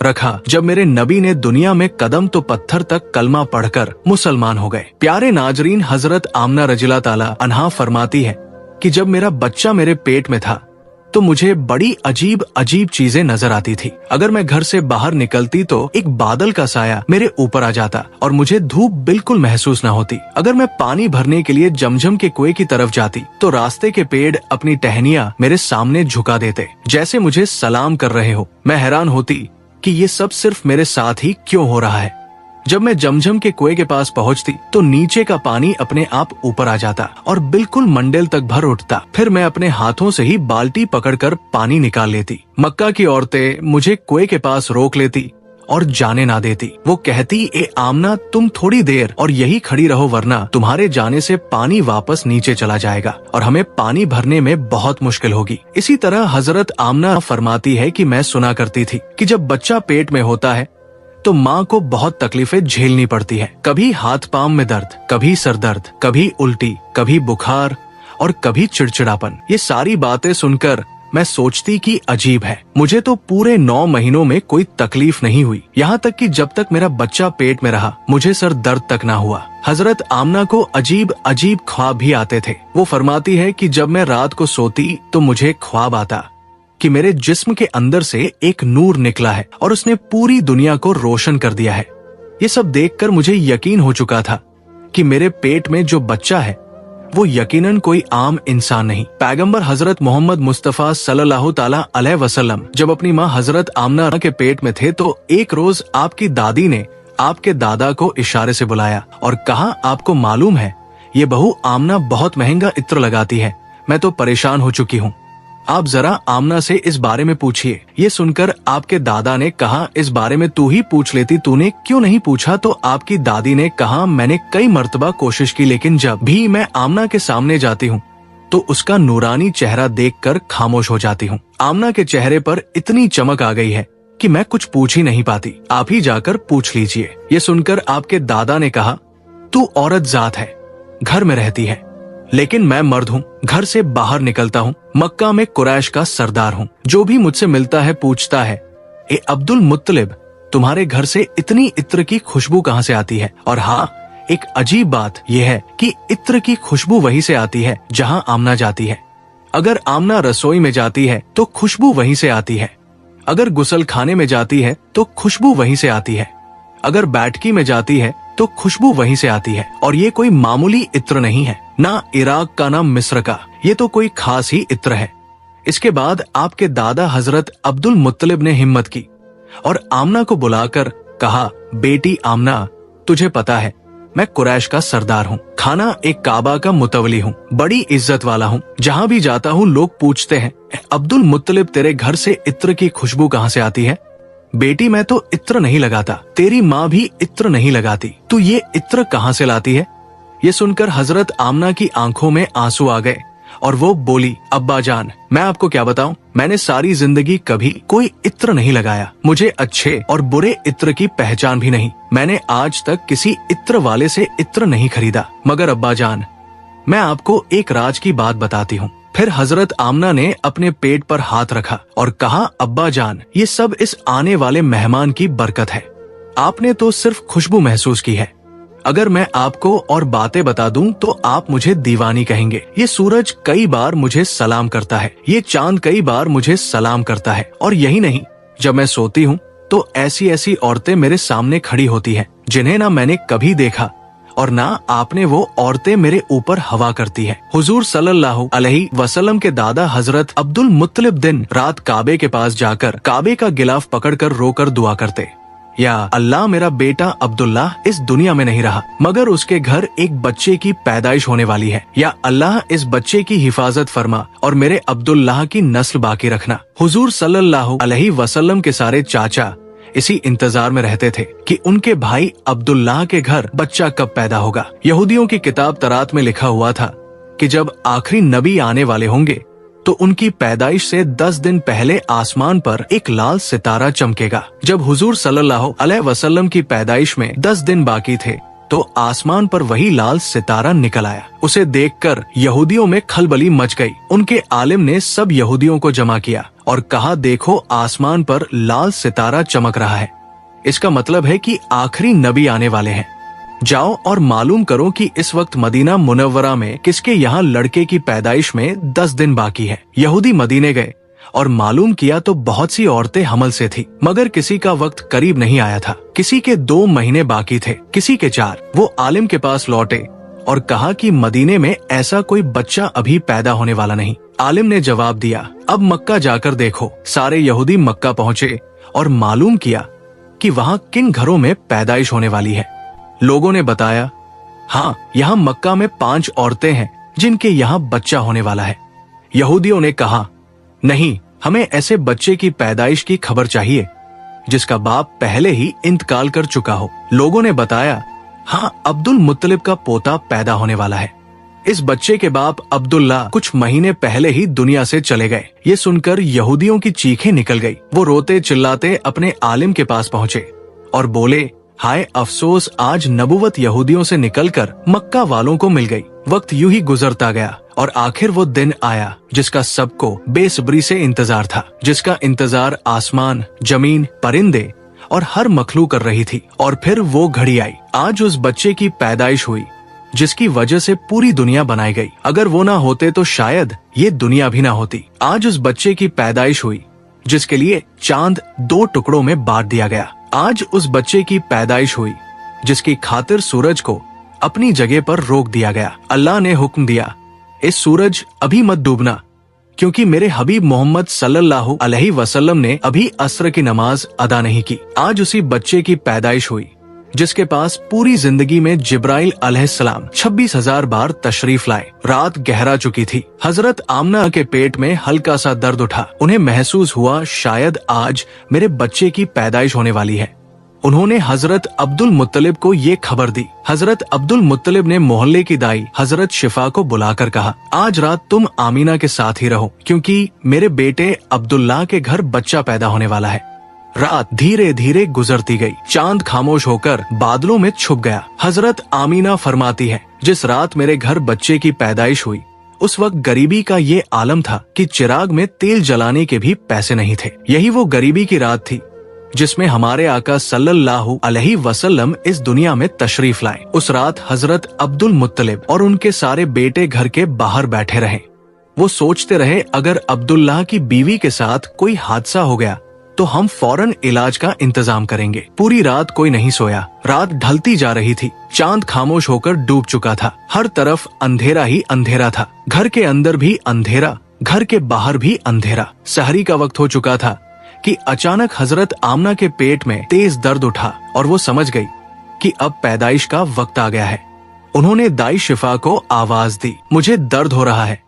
रखा जब मेरे नबी ने दुनिया में कदम तो पत्थर तक कलमा पढ़कर मुसलमान हो गए। प्यारे नाजरीन, हजरत आमना रज़ियल्लाहु ताला अन्हा फरमाती है कि जब मेरा बच्चा मेरे पेट में था तो मुझे बड़ी अजीब अजीब चीजें नजर आती थी। अगर मैं घर से बाहर निकलती तो एक बादल का साया मेरे ऊपर आ जाता और मुझे धूप बिल्कुल महसूस न होती। अगर मैं पानी भरने के लिए जमजम के कुएं की तरफ जाती तो रास्ते के पेड़ अपनी टहनियां मेरे सामने झुका देते, जैसे मुझे सलाम कर रहे हो। मैं हैरान होती कि ये सब सिर्फ मेरे साथ ही क्यों हो रहा है। जब मैं जमजम के कुएं के पास पहुंचती तो नीचे का पानी अपने आप ऊपर आ जाता और बिल्कुल मंडेल तक भर उठता। फिर मैं अपने हाथों से ही बाल्टी पकड़कर पानी निकाल लेती। मक्का की औरतें मुझे कुएं के पास रोक लेती और जाने ना देती। वो कहती, ए आमना, तुम थोड़ी देर और यही खड़ी रहो, वरना तुम्हारे जाने से पानी वापस नीचे चला जाएगा और हमें पानी भरने में बहुत मुश्किल होगी। इसी तरह हजरत आमना फरमाती है कि मैं सुना करती थी कि जब बच्चा पेट में होता है तो माँ को बहुत तकलीफें झेलनी पड़ती है। कभी हाथ पांव में दर्द, कभी सर दर्द, कभी उल्टी, कभी बुखार और कभी चिड़चिड़ापन। ये सारी बातें सुनकर मैं सोचती कि अजीब है, मुझे तो पूरे 9 महीनों में कोई तकलीफ नहीं हुई। यहाँ तक कि जब तक मेरा बच्चा पेट में रहा मुझे सर दर्द तक ना हुआ। हजरत आमना को अजीब अजीब ख्वाब भी आते थे। वो फरमाती है कि जब मैं रात को सोती तो मुझे ख्वाब आता कि मेरे जिस्म के अंदर से एक नूर निकला है और उसने पूरी दुनिया को रोशन कर दिया है। ये सब देखकर मुझे यकीन हो चुका था कि मेरे पेट में जो बच्चा है वो यकीनन कोई आम इंसान नहीं। पैगंबर हजरत मोहम्मद मुस्तफा सल्लल्लाहु ताला अलैहि वसल्लम जब अपनी माँ हजरत आमना के पेट में थे तो एक रोज आपकी दादी ने आपके दादा को इशारे से बुलाया और कहा, आपको मालूम है ये बहू आमना बहुत महंगा इत्र लगाती है, मैं तो परेशान हो चुकी हूँ, आप जरा आमना से इस बारे में पूछिए। ये सुनकर आपके दादा ने कहा, इस बारे में तू ही पूछ लेती, तूने क्यों नहीं पूछा? तो आपकी दादी ने कहा, मैंने कई मर्तबा कोशिश की, लेकिन जब भी मैं आमना के सामने जाती हूँ तो उसका नूरानी चेहरा देखकर खामोश हो जाती हूँ। आमना के चेहरे पर इतनी चमक आ गई है कि मैं कुछ पूछ ही नहीं पाती, आप ही जाकर पूछ लीजिए। ये सुनकर आपके दादा ने कहा, तू औरत जात है, घर में रहती है, लेकिन मैं मर्द हूँ, घर से बाहर निकलता हूँ, मक्का में कुरैश का सरदार हूँ। जो भी मुझसे मिलता है पूछता है, ए अब्दुल मुत्तलिब, तुम्हारे घर से इतनी इत्र की खुशबू कहाँ से आती है? और हाँ, एक अजीब बात यह है कि इत्र की खुशबू वहीं से आती है जहाँ आमना जाती है। अगर आमना रसोई में जाती है तो खुशबू वहीं से आती है, अगर गुसल खाने में जाती है तो खुशबू वहीं से आती है, अगर बैठकी में जाती है तो खुशबू वहीं से आती है। और ये कोई मामूली इत्र नहीं है, ना इराक का ना मिस्र का, ये तो कोई खास ही इत्र है। इसके बाद आपके दादा हजरत अब्दुल मुत्तलिब ने हिम्मत की और आमना को बुलाकर कहा, बेटी आमना, तुझे पता है मैं कुरैश का सरदार हूँ, खाना एक काबा का मुतवली हूँ, बड़ी इज्जत वाला हूँ। जहाँ भी जाता हूँ लोग पूछते हैं, अब्दुल मुत्तलिब, तेरे घर से इत्र की खुशबू कहाँ से आती है? बेटी, मैं तो इत्र नहीं लगाता, तेरी माँ भी इत्र नहीं लगाती, तू ये इत्र कहाँ से लाती है? ये सुनकर हजरत आमना की आंखों में आंसू आ गए और वो बोली, अब्बा जान, मैं आपको क्या बताऊं, मैंने सारी जिंदगी कभी कोई इत्र नहीं लगाया, मुझे अच्छे और बुरे इत्र की पहचान भी नहीं, मैंने आज तक किसी इत्र वाले से इत्र नहीं खरीदा। मगर अब्बा जान, मैं आपको एक राज की बात बताती हूँ। फिर हजरत आमना ने अपने पेट पर हाथ रखा और कहा, अब्बा जान, ये सब इस आने वाले मेहमान की बरकत है, आपने तो सिर्फ खुशबू महसूस की है, अगर मैं आपको और बातें बता दूं तो आप मुझे दीवानी कहेंगे। ये सूरज कई बार मुझे सलाम करता है, ये चांद कई बार मुझे सलाम करता है, और यही नहीं, जब मैं सोती हूँ तो ऐसी ऐसी औरतें मेरे सामने खड़ी होती हैं जिन्हें ना मैंने कभी देखा और ना आपने वो औरतें मेरे ऊपर हवा करती है। हुजूर सल्लल्लाहु अलैहि वसल्लम के दादा हजरत अब्दुल मुत्तलिब दिन रात काबे के पास जाकर काबे का गिलाफ पकड़कर रोकर दुआ करते, या अल्लाह, मेरा बेटा अब्दुल्लाह इस दुनिया में नहीं रहा मगर उसके घर एक बच्चे की पैदाइश होने वाली है, या अल्लाह इस बच्चे की हिफाजत फरमा और मेरे अब्दुल्लाह की नस्ल बाकी रखना। हुजूर सल्लल्लाहु अलैहि वसल्लम के सारे चाचा इसी इंतजार में रहते थे कि उनके भाई अब्दुल्लाह के घर बच्चा कब पैदा होगा। यहूदियों की किताब तरात में लिखा हुआ था कि जब आखिरी नबी आने वाले होंगे तो उनकी पैदाइश से 10 दिन पहले आसमान पर एक लाल सितारा चमकेगा। जब हुजूर सल्लल्लाहु अलैहि वसल्लम की पैदाइश में 10 दिन बाकी थे तो आसमान पर वही लाल सितारा निकल आया। उसे देखकर यहूदियों में खलबली मच गई। उनके आलिम ने सब यहूदियों को जमा किया और कहा, देखो आसमान पर लाल सितारा चमक रहा है। इसका मतलब है कि आखिरी नबी आने वाले हैं। जाओ और मालूम करो कि इस वक्त मदीना मुनव्वरा में किसके यहाँ लड़के की पैदाइश में 10 दिन बाकी है। यहूदी मदीने गए और मालूम किया तो बहुत सी औरतें हमल से थी, मगर किसी का वक्त करीब नहीं आया था। किसी के 2 महीने बाकी थे, किसी के 4। वो आलिम के पास लौटे और कहा कि मदीने में ऐसा कोई बच्चा अभी पैदा होने वाला नहीं। आलिम ने जवाब दिया, अब मक्का जाकर देखो। सारे यहूदी मक्का पहुँचे और मालूम किया कि वहाँ किन घरों में पैदाइश होने वाली है। लोगों ने बताया, हाँ, यहाँ मक्का में 5 औरतें हैं जिनके यहाँ बच्चा होने वाला है। यहूदियों ने कहा, नहीं, हमें ऐसे बच्चे की पैदाइश की खबर चाहिए जिसका बाप पहले ही इंतकाल कर चुका हो। लोगों ने बताया, हाँ, अब्दुल मुत्तलिब का पोता पैदा होने वाला है। इस बच्चे के बाप अब्दुल्ला कुछ महीने पहले ही दुनिया से चले गए। ये सुनकर यहूदियों की चीखें निकल गई। वो रोते चिल्लाते अपने आलिम के पास पहुँचे और बोले, हाय अफसोस, आज नबुवत यहूदियों से निकलकर मक्का वालों को मिल गई। वक्त यूं ही गुजरता गया और आखिर वो दिन आया जिसका सबको बेसब्री से इंतजार था, जिसका इंतजार आसमान, जमीन, परिंदे और हर मखलूक कर रही थी। और फिर वो घड़ी आई। आज उस बच्चे की पैदाइश हुई जिसकी वजह से पूरी दुनिया बनाई गई। अगर वो ना होते तो शायद ये दुनिया भी ना होती। आज उस बच्चे की पैदाइश हुई जिसके लिए चांद 2 टुकड़ों में बांट दिया गया। आज उस बच्चे की पैदाइश हुई जिसकी खातिर सूरज को अपनी जगह पर रोक दिया गया। अल्लाह ने हुक्म दिया, इस सूरज अभी मत डूबना, क्योंकि मेरे हबीब मोहम्मद सल्लल्लाहु अलैहि वसल्लम ने अभी असर की नमाज अदा नहीं की। आज उसी बच्चे की पैदाइश हुई जिसके पास पूरी जिंदगी में जिब्राइल अलैहिस्सलाम 26,000 बार तशरीफ लाए। रात गहरा चुकी थी। हजरत आमना के पेट में हल्का सा दर्द उठा। उन्हें महसूस हुआ शायद आज मेरे बच्चे की पैदाइश होने वाली है। उन्होंने हजरत अब्दुल मुत्तलिब को ये खबर दी। हजरत अब्दुल मुत्तलिब ने मोहल्ले की दाई हजरत शिफा को बुलाकर कहा, आज रात तुम आमीना के साथ ही रहो, क्योंकि मेरे बेटे अब्दुल्ला के घर बच्चा पैदा होने वाला है। रात धीरे धीरे गुजरती गई। चांद खामोश होकर बादलों में छुप गया। हजरत आमीना फरमाती है, जिस रात मेरे घर बच्चे की पैदाइश हुई उस वक्त गरीबी का ये आलम था कि चिराग में तेल जलाने के भी पैसे नहीं थे। यही वो गरीबी की रात थी जिसमें हमारे आका सल्लल्लाहु अलैहि वसल्लम इस दुनिया में तशरीफ लाए। उस रात हजरत अब्दुल मुत्तलिब और उनके सारे बेटे घर के बाहर बैठे रहे। वो सोचते रहे, अगर अब्दुल्लाह की बीवी के साथ कोई हादसा हो गया तो हम फौरन इलाज का इंतजाम करेंगे। पूरी रात कोई नहीं सोया। रात ढलती जा रही थी। चांद खामोश होकर डूब चुका था। हर तरफ अंधेरा ही अंधेरा था। घर के अंदर भी अंधेरा, घर के बाहर भी अंधेरा। सहरी का वक्त हो चुका था कि अचानक हजरत आमना के पेट में तेज दर्द उठा और वो समझ गई कि अब पैदाइश का वक्त आ गया है। उन्होंने दाई शिफा को आवाज दी, मुझे दर्द हो रहा है।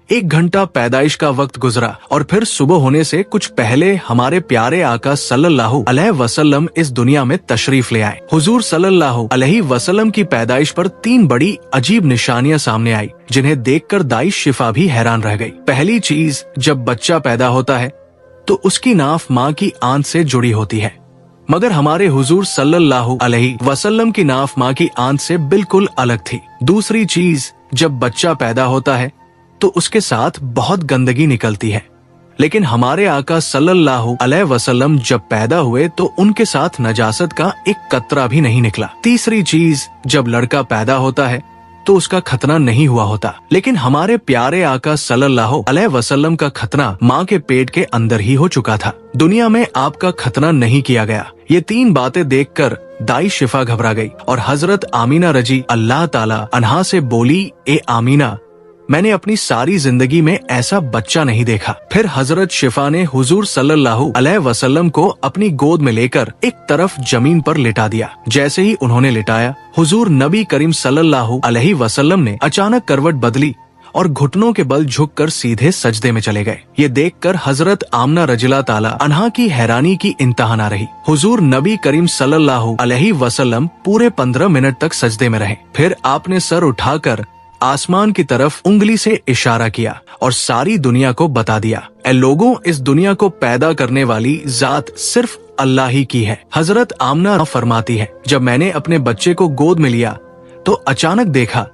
1 घंटा पैदाइश का वक्त गुजरा और फिर सुबह होने से कुछ पहले हमारे प्यारे आका सल्लल्लाहु अलैहि वसल्लम इस दुनिया में तशरीफ ले आए। हुजूर सल्लल्लाहु अलैहि वसल्लम की पैदाइश पर 3 बड़ी अजीब निशानियां सामने आई, जिन्हें देखकर दाई शिफा भी हैरान रह गई। पहली चीज, जब बच्चा पैदा होता है तो उसकी नाफ माँ की आंत से जुड़ी होती है, मगर हमारे हुजूर सल्लल्लाहु अलैहि वसल्लम की नाफ माँ की आंत से बिल्कुल अलग थी। दूसरी चीज, जब बच्चा पैदा होता है तो उसके साथ बहुत गंदगी निकलती है, लेकिन हमारे आका सल्लल्लाहु अलैहि वसल्लम जब पैदा हुए तो उनके साथ नजासत का एक कतरा भी नहीं निकला। तीसरी चीज, जब लड़का पैदा होता है तो उसका खतना नहीं हुआ होता, लेकिन हमारे प्यारे आका सल्लल्लाहु अलैहि वसल्लम का खतना माँ के पेट के अंदर ही हो चुका था। दुनिया में आपका खतना नहीं किया गया। ये 3 बातें देखकर दाई शिफा घबरा गई और हजरत आमीना रजी अल्लाह ताला अन्हा से बोली, ए आमीना, मैंने अपनी सारी जिंदगी में ऐसा बच्चा नहीं देखा। फिर हजरत शिफा ने हुजूर सल्लल्लाहु अलैहि वसल्लम को अपनी गोद में लेकर एक तरफ जमीन पर लिटा दिया। जैसे ही उन्होंने लिटाया, हुजूर नबी करीम सल्लल्लाहु अलैहि वसल्लम ने अचानक करवट बदली और घुटनों के बल झुककर सीधे सजदे में चले गए। ये देखकर हजरत आमना रजिला ताला अन्हा की हैरानी की इंतहा न रही। हुजूर नबी करीम सल्लल्लाहु अलैहि वसल्लम पूरे 15 मिनट तक सजदे में रहे। फिर आपने सर उठाकर आसमान की तरफ उंगली से इशारा किया और सारी दुनिया को बता दिया, ए लोगों, इस दुनिया को पैदा करने वाली जात सिर्फ अल्लाह ही की है। हजरत आमना फरमाती है, जब मैंने अपने बच्चे को गोद में लिया तो अचानक देखा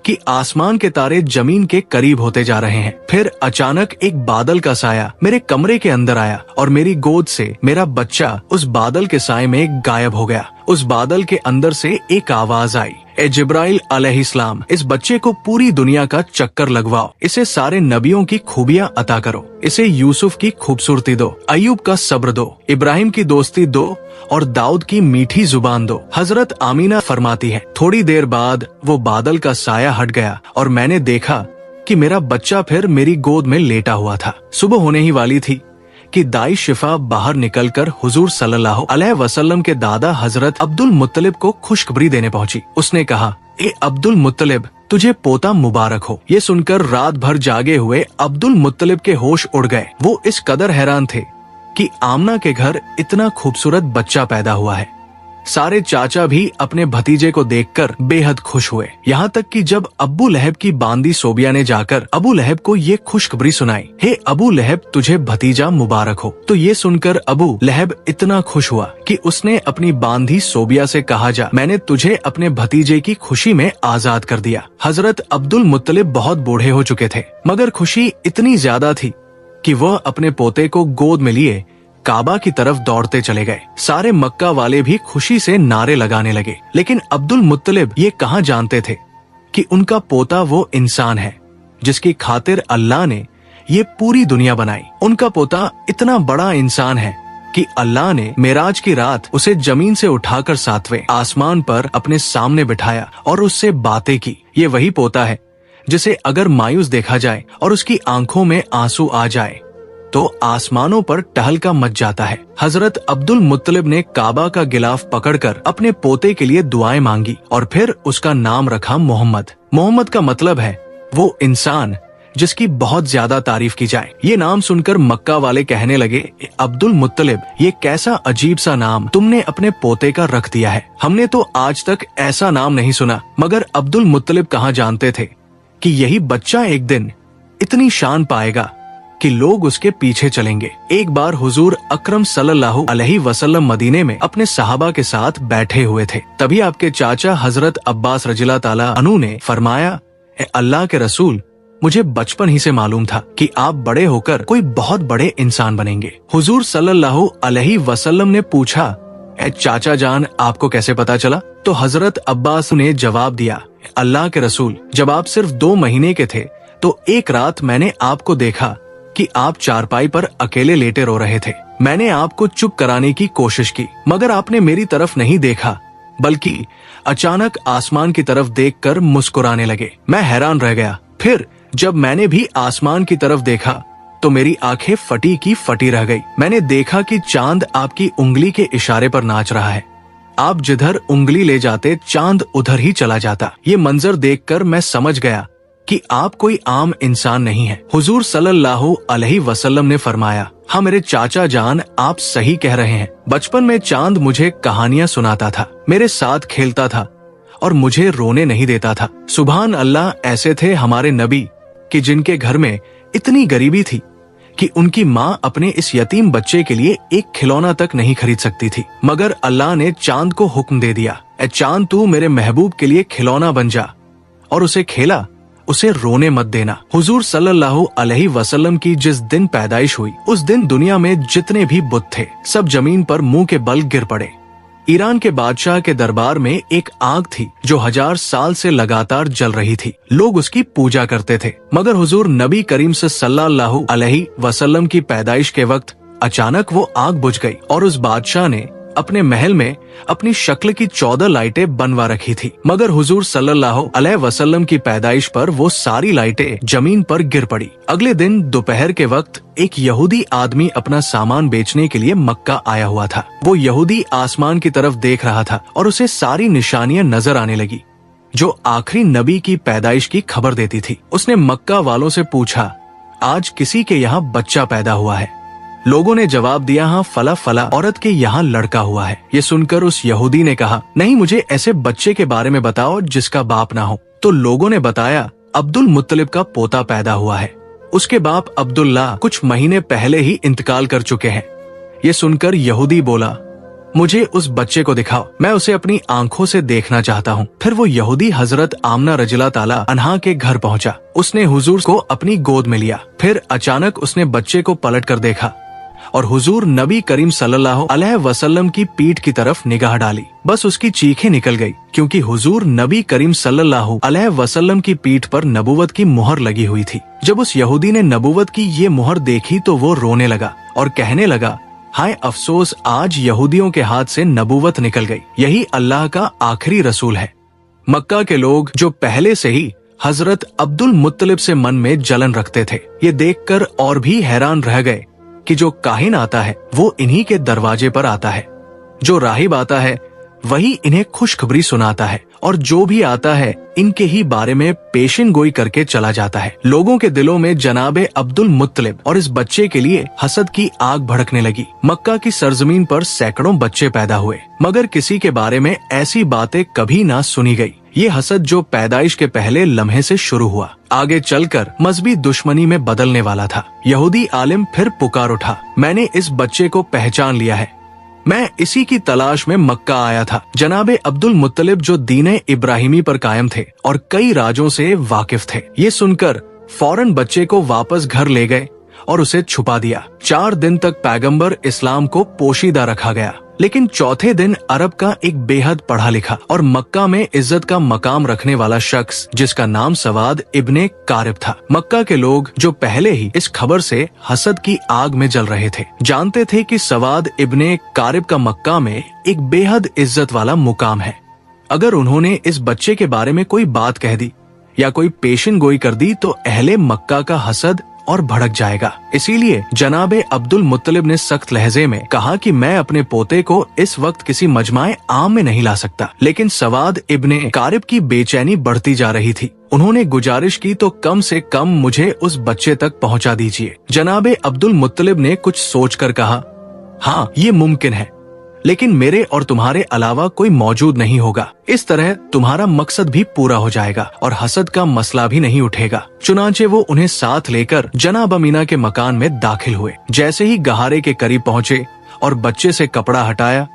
कि आसमान के तारे जमीन के करीब होते जा रहे हैं। फिर अचानक एक बादल का साया मेरे कमरे के अंदर आया और मेरी गोद से मेरा बच्चा उस बादल के साए में गायब हो गया। उस बादल के अंदर से एक आवाज आई, ए जिब्राइल अलैहिस्सलाम, इस बच्चे को पूरी दुनिया का चक्कर लगवाओ, इसे सारे नबियों की खूबियां अता करो, इसे यूसुफ की खूबसूरती दो, अय्यूब का सब्र दो, इब्राहिम की दोस्ती दो और दाऊद की मीठी जुबान दो। हजरत आमीना फरमाती है, थोड़ी देर बाद वो बादल का साया हट गया और मैंने देखा कि मेरा बच्चा फिर मेरी गोद में लेटा हुआ था। सुबह होने ही वाली थी कि दाई शिफा बाहर निकलकर हुजूर सल्लल्लाहु अलैहि वसल्लम के दादा हजरत अब्दुल मुत्तलिब को खुशखबरी देने पहुंची। उसने कहा, ए अब्दुल मुत्तलिब, तुझे पोता मुबारक हो। ये सुनकर रात भर जागे हुए अब्दुल मुत्तलिब के होश उड़ गए। वो इस कदर हैरान थे कि आमना के घर इतना खूबसूरत बच्चा पैदा हुआ है। सारे चाचा भी अपने भतीजे को देखकर बेहद खुश हुए। यहाँ तक कि जब अब्बू लहब की बांदी सोबिया ने जाकर अबू लहब को ये खुशखबरी सुनाई, हे अबू लहब, तुझे भतीजा मुबारक हो, तो ये सुनकर अबू लहब इतना खुश हुआ कि उसने अपनी बांदी सोबिया से कहा, जा, मैंने तुझे अपने भतीजे की खुशी में आजाद कर दिया। हजरत अब्दुल मुत्तलिब बहुत बूढ़े हो चुके थे, मगर खुशी इतनी ज्यादा थी कि वह अपने पोते को गोद में लिए काबा की तरफ दौड़ते चले गए। सारे मक्का वाले भी खुशी से नारे लगाने लगे, लेकिन अब्दुल मुत्तलिब ये कहाँ जानते थे कि उनका पोता वो इंसान है जिसकी खातिर अल्लाह ने ये पूरी दुनिया बनाई। उनका पोता इतना बड़ा इंसान है कि अल्लाह ने मेराज की रात उसे जमीन से उठाकर 7वें आसमान पर अपने सामने बिठाया और उससे बातें की। ये वही पोता है जिसे अगर मायूस देखा जाए और उसकी आंखों में आंसू आ जाए तो आसमानों पर टहलका मच जाता है। हजरत अब्दुल मुत्तलिब ने काबा का गिलाफ पकड़कर अपने पोते के लिए दुआएं मांगी और फिर उसका नाम रखा मोहम्मद। मोहम्मद का मतलब है वो इंसान जिसकी बहुत ज्यादा तारीफ की जाए। ये नाम सुनकर मक्का वाले कहने लगे, अब्दुल मुत्तलिब, ये कैसा अजीब सा नाम तुमने अपने पोते का रख दिया है। हमने तो आज तक ऐसा नाम नहीं सुना। मगर अब्दुल मुत्तलिब कहाँ जानते थे कि यही बच्चा एक दिन इतनी शान पाएगा कि लोग उसके पीछे चलेंगे। एक बार हुजूर अकरम सल्लल्लाहु अलैहि वसल्लम मदीने में अपने सहाबा के साथ बैठे हुए थे। तभी आपके चाचा हजरत अब्बास रज़ियल्लाहु ताला अन्हु ने फरमाया, ए अल्लाह के रसूल, मुझे बचपन ही से मालूम था कि आप बड़े होकर कोई बहुत बड़े इंसान बनेंगे। हुजूर सल्लल्लाहु अलैहि वसल्लम ने पूछा, ए चाचा जान, आपको कैसे पता चला? तो हजरत अब्बास ने जवाब दिया, अल्लाह के रसूल, जब आप सिर्फ 2 महीने के थे तो एक रात मैंने आपको देखा कि आप चारपाई पर अकेले लेटे रो रहे थे। मैंने आपको चुप कराने की कोशिश की, मगर आपने मेरी तरफ नहीं देखा, बल्कि अचानक आसमान की तरफ देखकर मुस्कुराने लगे। मैं हैरान रह गया। फिर जब मैंने भी आसमान की तरफ देखा तो मेरी आंखें फटी की फटी रह गई। मैंने देखा कि चांद आपकी उंगली के इशारे पर नाच रहा है। आप जिधर उंगली ले जाते चांद उधर ही चला जाता। ये मंजर देखकर मैं समझ गया कि आप कोई आम इंसान नहीं है। हुजूर सल्लल्लाहु अलैहि वसल्लम ने फरमाया, हाँ मेरे चाचा जान, आप सही कह रहे हैं। बचपन में चांद मुझे कहानियां सुनाता था, मेरे साथ खेलता था और मुझे रोने नहीं देता था। सुभान अल्लाह, ऐसे थे हमारे नबी कि जिनके घर में इतनी गरीबी थी कि उनकी माँ अपने इस यतीम बच्चे के लिए एक खिलौना तक नहीं खरीद सकती थी, मगर अल्लाह ने चांद को हुक्म दे दिया, ए चांद, तू मेरे महबूब के लिए खिलौना बन जा और उसे खेला, उसे रोने मत देना। हुजूर सल्लल्लाहु अलैहि वसल्लम की जिस दिन पैदाइश हुई, उस दिन दुनिया में जितने भी बुत थे सब जमीन पर मुंह के बल गिर पड़े। ईरान के बादशाह के दरबार में एक आग थी जो 1000 साल से लगातार जल रही थी। लोग उसकी पूजा करते थे, मगर हुजूर नबी करीम सल्लल्लाहु अलैहि वसल्लम की पैदाइश के वक्त अचानक वो आग बुझ गई और उस बादशाह ने अपने महल में अपनी शक्ल की 14 लाइटें बनवा रखी थी। मगर हुजूर सल्लल्लाहु अलैहि वसल्लम की पैदाइश पर वो सारी लाइटें जमीन पर गिर पड़ी। अगले दिन दोपहर के वक्त एक यहूदी आदमी अपना सामान बेचने के लिए मक्का आया हुआ था। वो यहूदी आसमान की तरफ देख रहा था और उसे सारी निशानियां नजर आने लगी जो आखिरी नबी की पैदाइश की खबर देती थी। उसने मक्का वालों से पूछा, आज किसी के यहाँ बच्चा पैदा हुआ है? लोगों ने जवाब दिया, हाँ, फला फला औरत के यहाँ लड़का हुआ है। ये सुनकर उस यहूदी ने कहा, नहीं, मुझे ऐसे बच्चे के बारे में बताओ जिसका बाप ना हो। तो लोगों ने बताया अब्दुल मुत्तलिब का पोता पैदा हुआ है। उसके बाप अब्दुल्ला कुछ महीने पहले ही इंतकाल कर चुके हैं। ये सुनकर यहूदी बोला, मुझे उस बच्चे को दिखाओ, मैं उसे अपनी आंखों से देखना चाहता हूँ। फिर वो यहूदी हजरत आमना रजिला ताला अन्हा के घर पहुँचा। उसने हुजूर को अपनी गोद में लिया। फिर अचानक उसने बच्चे को पलट कर देखा और हुजूर नबी करीम सल्लल्लाहु अलैहि वसल्लम की पीठ की तरफ निगाह डाली। बस उसकी चीखें निकल गई, क्योंकि हुजूर नबी करीम सल्लल्लाहु अलैहि वसल्लम की पीठ पर नबूवत की मुहर लगी हुई थी। जब उस यहूदी ने नबूवत की ये मुहर देखी तो वो रोने लगा और कहने लगा, हाय अफसोस, आज यहूदियों के हाथ से नबूवत निकल गई। यही अल्लाह का आखिरी रसूल है। मक्का के लोग जो पहले से ही हजरत अब्दुल मुत्तलिब से मन में जलन रखते थे, ये देखकर और भी हैरान रह गए कि जो काहिन आता है वो इन्हीं के दरवाजे पर आता है, जो राहिब आता है वही इन्हें खुशखबरी सुनाता है, और जो भी आता है इनके ही बारे में पेशिन गोई करके चला जाता है। लोगों के दिलों में जनाबे अब्दुल मुत्तलिब और इस बच्चे के लिए हसद की आग भड़कने लगी। मक्का की सरजमीन पर सैकड़ों बच्चे पैदा हुए, मगर किसी के बारे में ऐसी बातें कभी ना सुनी गई। ये हसद जो पैदाइश के पहले लम्हे से शुरू हुआ, आगे चलकर मजहबी दुश्मनी में बदलने वाला था। यहूदी आलिम फिर पुकार उठा, मैंने इस बच्चे को पहचान लिया है, मैं इसी की तलाश में मक्का आया था। जनाबे अब्दुल मुत्तलिब जो दीने इब्राहिमी पर कायम थे और कई राजों से वाकिफ थे, ये सुनकर फौरन बच्चे को वापस घर ले गए और उसे छुपा दिया। 4 दिन तक पैगंबर इस्लाम को पोशीदा रखा गया, लेकिन चौथे दिन अरब का एक बेहद पढ़ा लिखा और मक्का में इज्जत का मकाम रखने वाला शख्स, जिसका नाम सवाद इब्ने कारिब था। मक्का के लोग जो पहले ही इस खबर से हसद की आग में जल रहे थे, जानते थे कि सवाद इब्ने कारिब का मक्का में एक बेहद इज्जत वाला मुकाम है। अगर उन्होंने इस बच्चे के बारे में कोई बात कह दी या कोई पेशिन गोई कर दी तो अहले मक्का का हसद और भड़क जाएगा। इसीलिए जनाबे अब्दुल मुत्तलिब ने सख्त लहजे में कहा कि मैं अपने पोते को इस वक्त किसी मजमाए आम में नहीं ला सकता। लेकिन सवाद इब्ने कारिब की बेचैनी बढ़ती जा रही थी। उन्होंने गुजारिश की तो कम से कम मुझे उस बच्चे तक पहुंचा दीजिए। जनाबे अब्दुल मुत्तलिब ने कुछ सोचकर कहा, हाँ ये मुमकिन है, लेकिन मेरे और तुम्हारे अलावा कोई मौजूद नहीं होगा। इस तरह तुम्हारा मकसद भी पूरा हो जाएगा और हसद का मसला भी नहीं उठेगा। चुनांचे वो उन्हें साथ लेकर जनाब अमीना के मकान में दाखिल हुए। जैसे ही गहारे के करीब पहुँचे और बच्चे से कपड़ा हटाया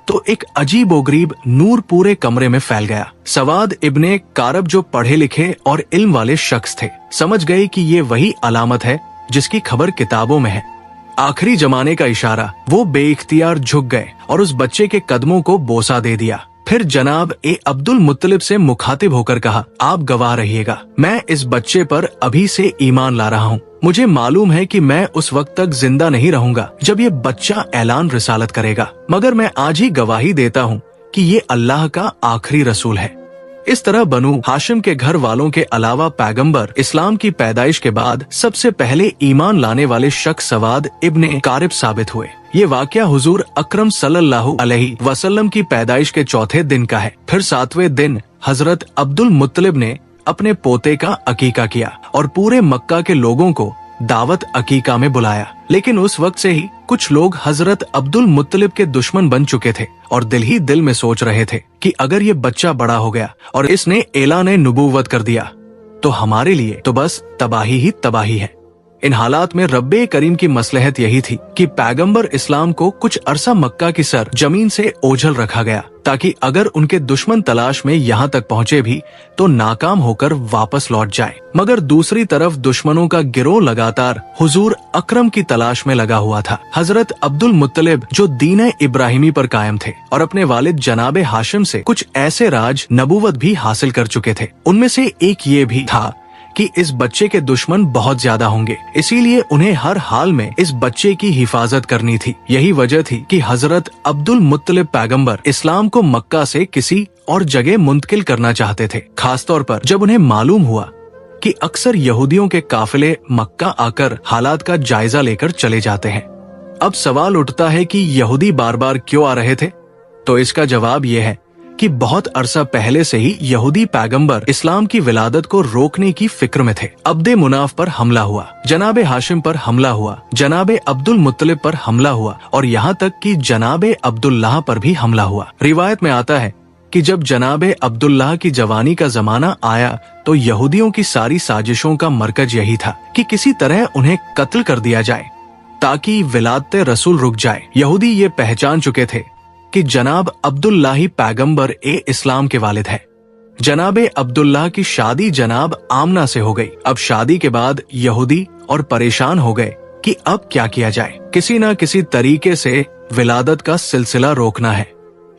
तो एक अजीबोगरीब नूर पूरे कमरे में फैल गया। सवाद इब्ने कारिब जो पढ़े लिखे और इल्म वाले शख्स थे, समझ गए कि ये वही अलामत है जिसकी खबर किताबों में है। आखिरी जमाने का इशारा। वो बेइख्तियार झुक गए और उस बच्चे के कदमों को बोसा दे दिया। फिर जनाब अब्दुल मुत्तलिब से मुखातिब होकर कहा, आप गवाह रहिएगा, मैं इस बच्चे पर अभी से ईमान ला रहा हूँ। मुझे मालूम है कि मैं उस वक्त तक जिंदा नहीं रहूंगा जब ये बच्चा ऐलान रिसालत करेगा, मगर मैं आज ही गवाही देता हूँ कि ये अल्लाह का आखिरी रसूल है। इस तरह बनु हाशिम के घर वालों के अलावा पैगंबर इस्लाम की पैदाइश के बाद सबसे पहले ईमान लाने वाले शख्स सवाद इब्ने कारिब साबित हुए। ये वाकया हुजूर अकरम सल्लल्लाहु अलैहि वसल्लम की पैदाइश के चौथे दिन का है। फिर 7वें दिन हजरत अब्दुल मुत्तलिब ने अपने पोते का अकीका किया और पूरे मक्का के लोगों को दावत अकीका में बुलाया। लेकिन उस वक्त से ही कुछ लोग हजरत अब्दुल मुत्तलिब के दुश्मन बन चुके थे और दिल ही दिल में सोच रहे थे कि अगर ये बच्चा बड़ा हो गया और इसने एलान नबूवत कर दिया तो हमारे लिए तो बस तबाही ही तबाही है। इन हालात में रब्बे करीम की मसलहत यही थी कि पैगंबर इस्लाम को कुछ अरसा मक्का की सर जमीन से ओझल रखा गया, ताकि अगर उनके दुश्मन तलाश में यहाँ तक पहुँचे भी तो नाकाम होकर वापस लौट जाए। मगर दूसरी तरफ दुश्मनों का गिरोह लगातार हुजूर अकरम की तलाश में लगा हुआ था। हजरत अब्दुल मुत्तलिब जो दीन इब्राहिमी पर कायम थे और अपने वालिद जनाबे हाशिम से कुछ ऐसे राज नबूवत भी हासिल कर चुके थे, उनमें से एक ये भी था कि इस बच्चे के दुश्मन बहुत ज्यादा होंगे, इसीलिए उन्हें हर हाल में इस बच्चे की हिफाजत करनी थी। यही वजह थी कि हजरत अब्दुल मुत्तलिब पैगंबर इस्लाम को मक्का से किसी और जगह मुंतकिल करना चाहते थे, खासतौर पर जब उन्हें मालूम हुआ कि अक्सर यहूदियों के काफिले मक्का आकर हालात का जायजा लेकर चले जाते हैं। अब सवाल उठता है कि यहूदी बार बार क्यों आ रहे थे? तो इसका जवाब ये है कि बहुत अरसा पहले से ही यहूदी पैगंबर इस्लाम की विलादत को रोकने की फिक्र में थे। अब्दे मुनाफ पर हमला हुआ, जनाबे हाशिम पर हमला हुआ, जनाबे अब्दुल मुत्तलिब पर हमला हुआ और यहाँ तक कि जनाबे अब्दुल्लाह पर भी हमला हुआ। रिवायत में आता है कि जब जनाबे अब्दुल्लाह की जवानी का जमाना आया तो यहूदियों की सारी साजिशों का मरकज यही था कि किसी तरह उन्हें कत्ल कर दिया जाए ताकि विलादते रसूल रुक जाए। यहूदी ये पहचान चुके थे कि जनाब अब्दुल्लाह ही पैगंबर ए इस्लाम के वालिद है। जनाबे अब्दुल्लाह की शादी जनाब आमना से हो गई। अब शादी के बाद यहूदी और परेशान हो गए कि अब क्या किया जाए, किसी न किसी तरीके से विलादत का सिलसिला रोकना है।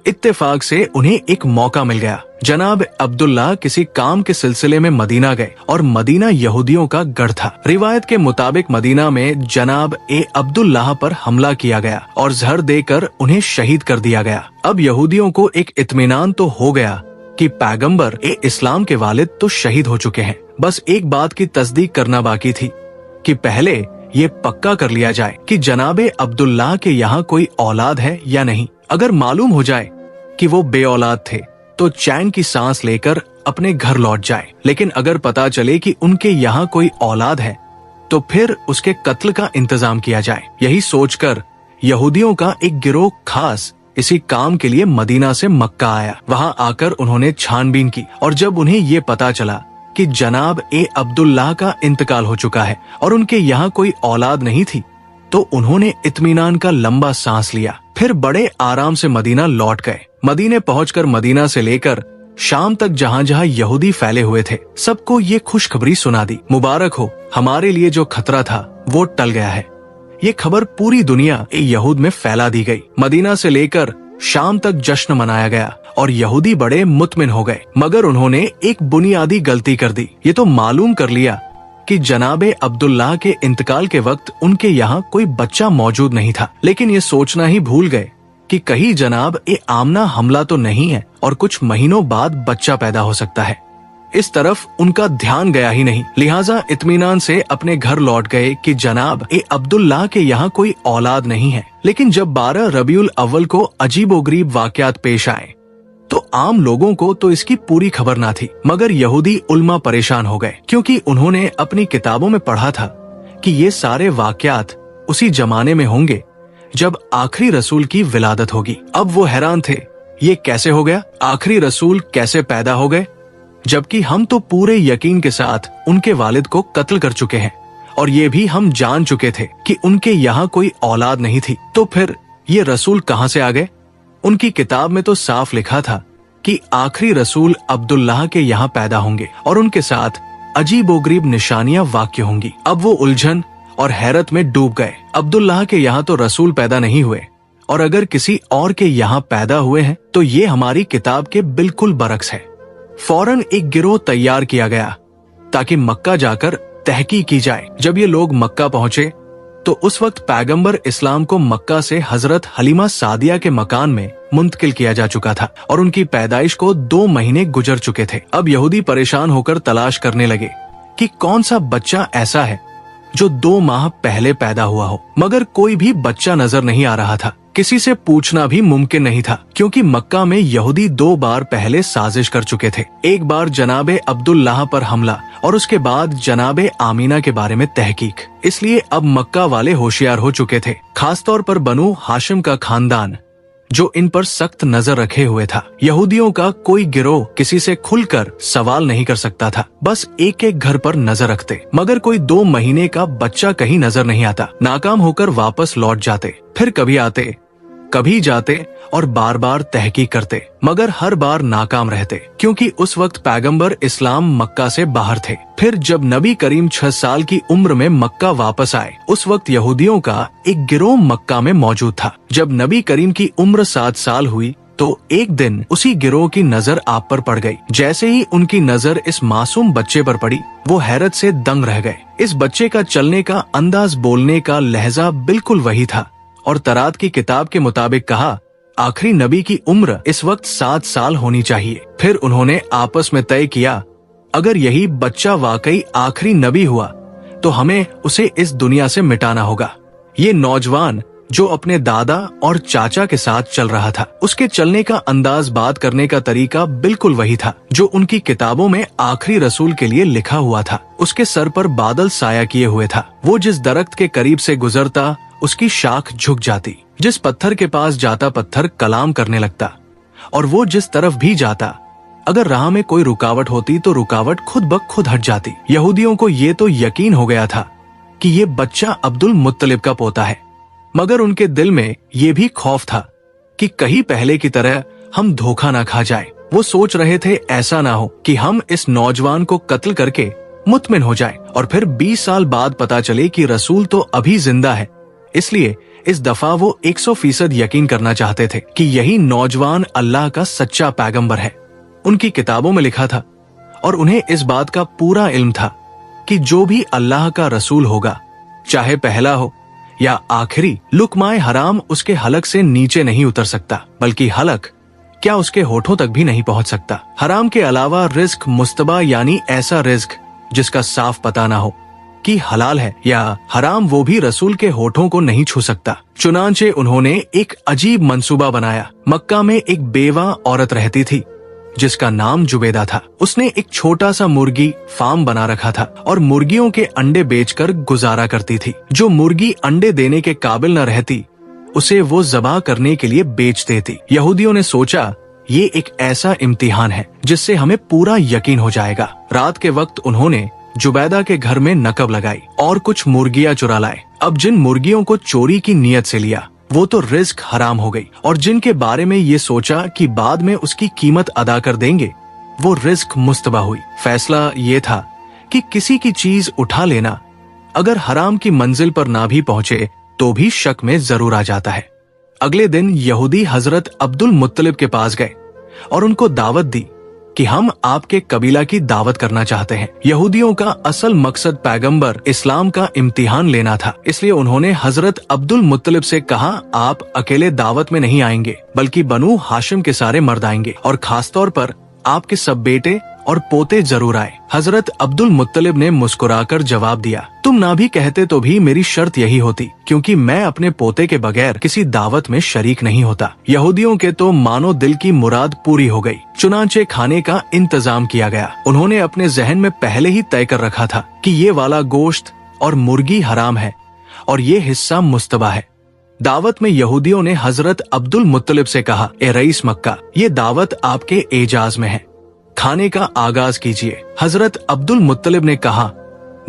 इत्तेफाक से उन्हें एक मौका मिल गया। जनाब अब्दुल्लाह किसी काम के सिलसिले में मदीना गए और मदीना यहूदियों का गढ़ था। रिवायत के मुताबिक मदीना में जनाब ए अब्दुल्लाह पर हमला किया गया और जहर देकर उन्हें शहीद कर दिया गया। अब यहूदियों को एक इत्मीनान तो हो गया कि पैगंबर ए इस्लाम के वालिद तो शहीद हो चुके हैं। बस एक बात की तस्दीक करना बाकी थी कि पहले ये पक्का कर लिया जाए कि जनाबे अब्दुल्लाह के यहाँ कोई औलाद है या नहीं। अगर मालूम हो जाए कि वो बे औलाद थे तो चैन की सांस लेकर अपने घर लौट जाए, लेकिन अगर पता चले कि उनके यहाँ कोई औलाद है तो फिर उसके कत्ल का इंतजाम किया जाए। यही सोचकर यहूदियों का एक गिरोह खास इसी काम के लिए मदीना से मक्का आया। वहाँ आकर उन्होंने छानबीन की और जब उन्हें ये पता चला कि जनाब ए अब्दुल्लाह का इंतकाल हो चुका है और उनके यहाँ कोई औलाद नहीं थी तो उन्होंने इत्मीनान का लंबा सांस लिया। फिर बड़े आराम से मदीना लौट गए। मदीने पहुंचकर मदीना से लेकर शाम तक जहाँ जहाँ यहूदी फैले हुए थे सबको ये खुशखबरी सुना दी। मुबारक हो, हमारे लिए जो खतरा था वो टल गया है। ये खबर पूरी दुनिया यहूद में फैला दी गई। मदीना से लेकर शाम तक जश्न मनाया गया और यहूदी बड़े मुतमिन हो गए, मगर उन्होंने एक बुनियादी गलती कर दी। ये तो मालूम कर लिया कि जनाबे अब्दुल्लाह के इंतकाल के वक्त उनके यहाँ कोई बच्चा मौजूद नहीं था, लेकिन ये सोचना ही भूल गए कि कहीं जनाब ए आमना हमला तो नहीं है और कुछ महीनों बाद बच्चा पैदा हो सकता है। इस तरफ उनका ध्यान गया ही नहीं, लिहाजा इत्मीनान से अपने घर लौट गए कि जनाब ए अब्दुल्लाह के यहाँ कोई औलाद नहीं है। लेकिन जब 12 रबीउल अव्वल को अजीबोगरीब वाकयात पेश आए तो आम लोगों को तो इसकी पूरी खबर ना थी, मगर यहूदी उल्मा परेशान हो गए क्योंकि उन्होंने अपनी किताबों में पढ़ा था कि ये सारे वाकयात उसी जमाने में होंगे जब आखिरी रसूल की विलादत होगी। अब वो हैरान थे, ये कैसे हो गया, आखिरी रसूल कैसे पैदा हो गए, जबकि हम तो पूरे यकीन के साथ उनके वालिद को कत्ल कर चुके हैं और ये भी हम जान चुके थे कि उनके यहाँ कोई औलाद नहीं थी, तो फिर ये रसूल कहाँ से आ गए। उनकी किताब में तो साफ लिखा था कि आखिरी रसूल अब्दुल्लाह के यहाँ पैदा होंगे और उनके साथ अजीबोगरीब निशानियां वाक़ होंगी। अब वो उलझन और हैरत में डूब गए। अब्दुल्लाह के यहाँ तो रसूल पैदा नहीं हुए और अगर किसी और के यहाँ पैदा हुए हैं तो ये हमारी किताब के बिल्कुल बरक्स है। फौरन एक गिरोह तैयार किया गया ताकि मक्का जाकर तहकीक की जाए। जब ये लोग मक्का पहुंचे तो उस वक्त पैगंबर इस्लाम को मक्का से हजरत हलीमा सादिया के मकान में मुंतकिल किया जा चुका था और उनकी पैदाइश को 2 महीने गुजर चुके थे। अब यहूदी परेशान होकर तलाश करने लगे कि कौन सा बच्चा ऐसा है जो 2 माह पहले पैदा हुआ हो, मगर कोई भी बच्चा नजर नहीं आ रहा था। किसी से पूछना भी मुमकिन नहीं था क्योंकि मक्का में यहूदी 2 बार पहले साजिश कर चुके थे। एक बार जनाबे अब्दुल्लाह पर हमला और उसके बाद जनाबे आमीना के बारे में तहकीक। इसलिए अब मक्का वाले होशियार हो चुके थे, खासतौर पर बनु हाशिम का खानदान जो इन पर सख्त नजर रखे हुए था। यहूदियों का कोई गिरोह किसी से खुलकर सवाल नहीं कर सकता था, बस एक एक घर पर नजर रखते, मगर कोई 2 महीने का बच्चा कहीं नजर नहीं आता। नाकाम होकर वापस लौट जाते, फिर कभी आते कभी जाते और बार बार तहकीक करते, मगर हर बार नाकाम रहते क्योंकि उस वक्त पैगंबर इस्लाम मक्का से बाहर थे। फिर जब नबी करीम 6 साल की उम्र में मक्का वापस आए उस वक्त यहूदियों का एक गिरोह मक्का में मौजूद था। जब नबी करीम की उम्र 7 साल हुई तो एक दिन उसी गिरोह की नजर आप पर पड़ गई। जैसे ही उनकी नजर इस मासूम बच्चे पर पड़ी वो हैरत से दंग रह गए। इस बच्चे का चलने का अंदाज, बोलने का लहजा बिल्कुल वही था और तरात की किताब के मुताबिक कहा आखिरी नबी की उम्र इस वक्त 7 साल होनी चाहिए। फिर उन्होंने आपस में तय किया अगर यही बच्चा वाकई आखिरी नबी हुआ तो हमें उसे इस दुनिया से मिटाना होगा। ये नौजवान जो अपने दादा और चाचा के साथ चल रहा था, उसके चलने का अंदाज, बात करने का तरीका बिल्कुल वही था जो उनकी किताबों में आखिरी रसूल के लिए लिखा हुआ था। उसके सर पर बादल साया किए हुए था। वो जिस दरख्त के करीब से गुजरता उसकी शाख झुक जाती, जिस पत्थर के पास जाता पत्थर कलाम करने लगता और वो जिस तरफ भी जाता, अगर राह में कोई रुकावट होती तो रुकावट खुद ब खुद हट जाती। यहूदियों को ये तो यकीन हो गया था कि ये बच्चा अब्दुल मुत्तलिब का पोता है, मगर उनके दिल में ये भी खौफ था कि कहीं पहले की तरह हम धोखा ना खा जाए। वो सोच रहे थे ऐसा ना हो कि हम इस नौजवान को कत्ल करके मुतमिन हो जाए और फिर 20 साल बाद पता चले कि रसूल तो अभी जिंदा है। इसलिए इस दफा वो 100% यकीन करना चाहते थे कि यही नौजवान अल्लाह का सच्चा पैगंबर है। उनकी किताबों में लिखा था और उन्हें इस बात का पूरा इल्म था कि जो भी अल्लाह का रसूल होगा, चाहे पहला हो या आखिरी, लुकमाए हराम उसके हलक से नीचे नहीं उतर सकता, बल्कि हलक क्या उसके होठों तक भी नहीं पहुंच सकता। हराम के अलावा रिस्क मुस्तबा यानी ऐसा रिस्क जिसका साफ पता ना हो कि हलाल है या हराम, वो भी रसूल के होठों को नहीं छू सकता। चुनांचे उन्होंने एक अजीब मंसूबा बनाया। मक्का में एक बेवा औरत रहती थी जिसका नाम जुबैदा था। उसने एक छोटा सा मुर्गी फार्म बना रखा था और मुर्गियों के अंडे बेचकर गुजारा करती थी। जो मुर्गी अंडे देने के काबिल न रहती, उसे वो ज़बा करने के लिए बेच देती। यहूदियों ने सोचा ये एक ऐसा इम्तिहान है जिससे हमें पूरा यकीन हो जाएगा। रात के वक्त उन्होंने जुबैदा के घर में नकब लगाई और कुछ मुर्गियां चुरा लाए। अब जिन मुर्गियों को चोरी की नीयत से लिया वो तो रिस्क हराम हो गई, और जिनके बारे में ये सोचा कि बाद में उसकी कीमत अदा कर देंगे, वो रिस्क मुस्तबा हुई। फैसला ये था कि किसी की चीज उठा लेना अगर हराम की मंजिल पर ना भी पहुंचे तो भी शक में जरूर आ जाता है। अगले दिन यहूदी हजरत अब्दुल मुत्तलिब के पास गए और उनको दावत दी कि हम आपके कबीला की दावत करना चाहते हैं। यहूदियों का असल मकसद पैगंबर इस्लाम का इम्तिहान लेना था, इसलिए उन्होंने हजरत अब्दुल मुत्तलिब से कहा, आप अकेले दावत में नहीं आएंगे, बल्कि बनु हाशिम के सारे मर्द आएंगे और खासतौर पर आपके सब बेटे और पोते जरूर आए। हजरत अब्दुल मुत्तलिब ने मुस्कुराकर जवाब दिया, तुम ना भी कहते तो भी मेरी शर्त यही होती, क्योंकि मैं अपने पोते के बगैर किसी दावत में शरीक नहीं होता। यहूदियों के तो मानो दिल की मुराद पूरी हो गई। चुनांचे खाने का इंतजाम किया गया। उन्होंने अपने जहन में पहले ही तय कर रखा था कि ये वाला गोश्त और मुर्गी हराम है और ये हिस्सा मुस्तबा है। दावत में यहूदियों ने हजरत अब्दुल मुत्तलिब से कहा, ए रईस मक्का, ये दावत आपके एजाज में है, खाने का आगाज कीजिए। हजरत अब्दुल मुत्तलिब ने कहा,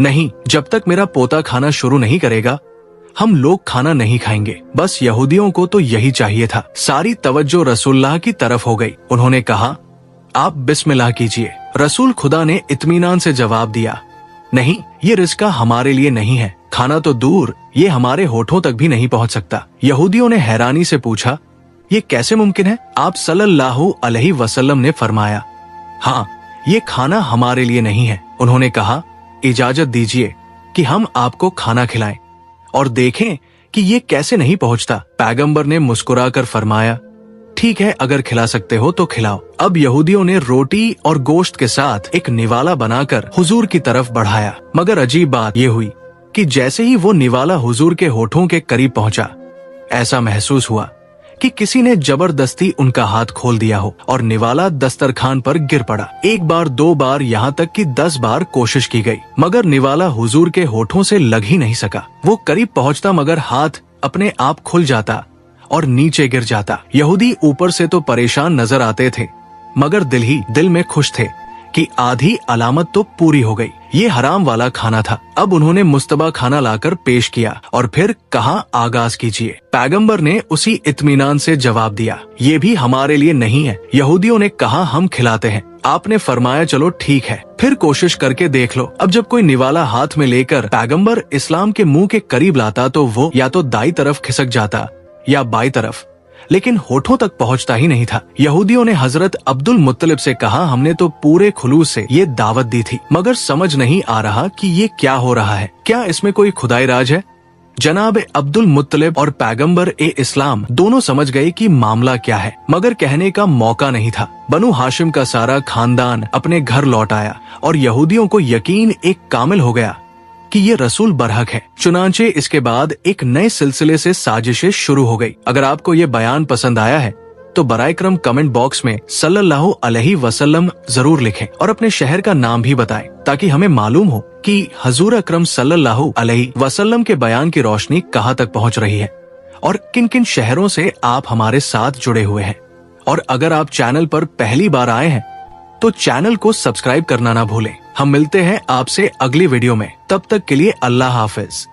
नहीं, जब तक मेरा पोता खाना शुरू नहीं करेगा हम लोग खाना नहीं खाएंगे। बस यहूदियों को तो यही चाहिए था। सारी तवज्जो रसूलुल्लाह की तरफ हो गई। उन्होंने कहा, आप बिस्मिल्लाह कीजिए। रसूल खुदा ने इत्मीनान से जवाब दिया, नहीं, ये रिज़्क़ हमारे लिए नहीं है, खाना तो दूर, ये हमारे होठों तक भी नहीं पहुंच सकता। यहूदियों ने हैरानी से पूछा, ये कैसे मुमकिन है? आप सल्लल्लाहु अलैहि वसल्लम ने फरमाया, हाँ, ये खाना हमारे लिए नहीं है। उन्होंने कहा, इजाजत दीजिए कि हम आपको खाना खिलाएं और देखें कि ये कैसे नहीं पहुंचता। पैगंबर ने मुस्कुराकर फरमाया, ठीक है, अगर खिला सकते हो तो खिलाओ। अब यहूदियों ने रोटी और गोश्त के साथ एक निवाला बनाकर हुजूर की तरफ बढ़ाया, मगर अजीब बात ये हुई कि जैसे ही वो निवाला हुजूर के होठों के करीब पहुंचा, ऐसा महसूस हुआ कि किसी ने जबरदस्ती उनका हाथ खोल दिया हो और निवाला दस्तरखान पर गिर पड़ा। एक बार, दो बार, यहाँ तक कि 10 बार कोशिश की गई, मगर निवाला हुजूर के होठों से लग ही नहीं सका। वो करीब पहुंचता मगर हाथ अपने आप खुल जाता और नीचे गिर जाता। यहूदी ऊपर से तो परेशान नजर आते थे, मगर दिल ही दिल में खुश थे कि आधी अलामत तो पूरी हो गई। ये हराम वाला खाना था। अब उन्होंने मुस्तबा खाना लाकर पेश किया और फिर कहा, आगाज कीजिए। पैगंबर ने उसी इत्मीनान से जवाब दिया, ये भी हमारे लिए नहीं है। यहूदियों ने कहा, हम खिलाते हैं। आपने फरमाया, चलो ठीक है, फिर कोशिश करके देख लो। अब जब कोई निवाला हाथ में लेकर पैगंबर इस्लाम के मुंह के करीब लाता तो वो या तो दाई तरफ खिसक जाता या बाई तरफ, लेकिन होठों तक पहुंचता ही नहीं था। यहूदियों ने हजरत अब्दुल मुत्तलिब से कहा, हमने तो पूरे खुलूस से ये दावत दी थी, मगर समझ नहीं आ रहा कि ये क्या हो रहा है। क्या इसमें कोई खुदाई राज है? जनाब अब्दुल मुत्तलिब और पैगंबर ए इस्लाम दोनों समझ गए कि मामला क्या है, मगर कहने का मौका नहीं था। बनु हाशिम का सारा खानदान अपने घर लौट आया और यहूदियों को यकीन एक कामिल हो गया कि ये रसूल बरहक है। चुनांचे इसके बाद एक नए सिलसिले से साजिशें शुरू हो गई। अगर आपको ये बयान पसंद आया है तो बराए करम कमेंट बॉक्स में सल्लल्लाहु अलैहि वसल्लम जरूर लिखें और अपने शहर का नाम भी बताएं, ताकि हमें मालूम हो कि हजूर अकरम सल्लल्लाहु अलैहि वसल्लम के बयान की रोशनी कहाँ तक पहुँच रही है और किन किन शहरों से आप हमारे साथ जुड़े हुए हैं। और अगर आप चैनल पर पहली बार आए हैं तो चैनल को सब्सक्राइब करना ना भूलें। हम मिलते हैं आपसे अगली वीडियो में, तब तक के लिए अल्लाह हाफिज।